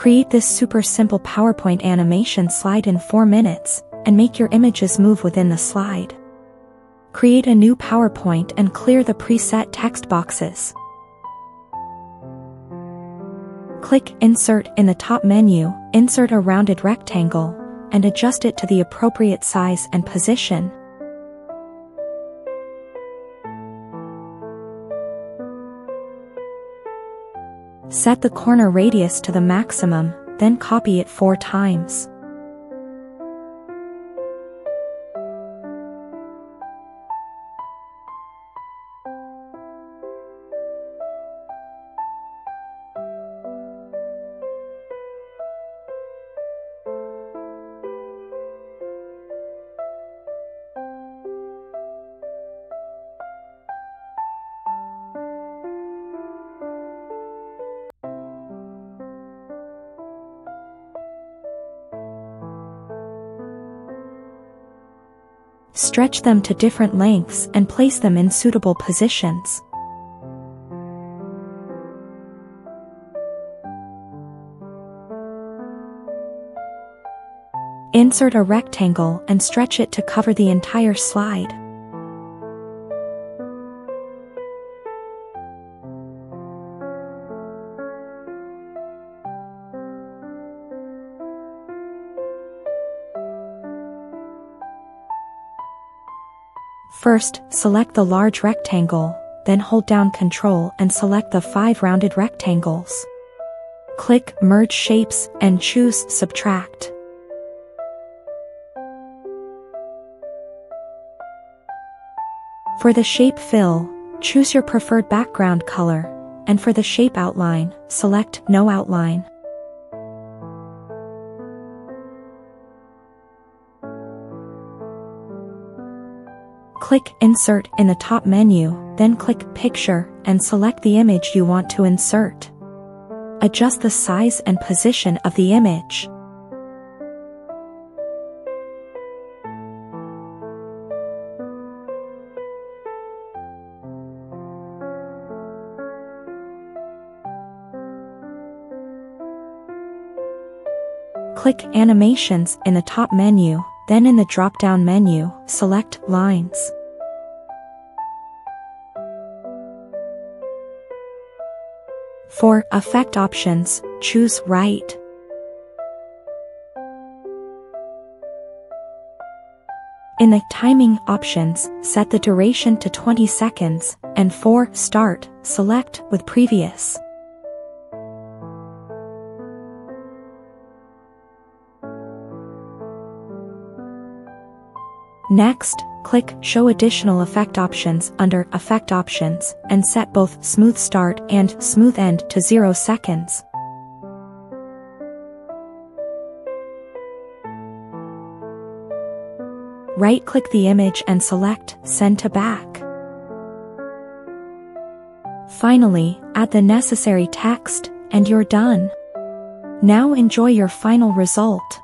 Create this super simple PowerPoint animation slide in 4 minutes, and make your images move within the slide. Create a new PowerPoint and clear the preset text boxes. Click Insert in the top menu, insert a rounded rectangle, and adjust it to the appropriate size and position. Set the corner radius to the maximum, then copy it 4 times. Stretch them to different lengths and place them in suitable positions. Insert a rectangle and stretch it to cover the entire slide. First, select the large rectangle, then hold down Ctrl and select the 5 rounded rectangles. Click Merge Shapes and choose Subtract. For the shape fill, choose your preferred background color, and for the shape outline, select No Outline. Click Insert in the top menu, then click Picture and select the image you want to insert. Adjust the size and position of the image. Click Animations in the top menu, then in the drop-down menu, select Lines. For Effect options, choose Right. In the Timing options, set the duration to 20 seconds, and for Start, select with Previous. Next, click Show Additional Effect Options under Effect Options and set both Smooth Start and Smooth End to 0 seconds. Right-click the image and select Send to Back. Finally, add the necessary text, and you're done. Now enjoy your final result.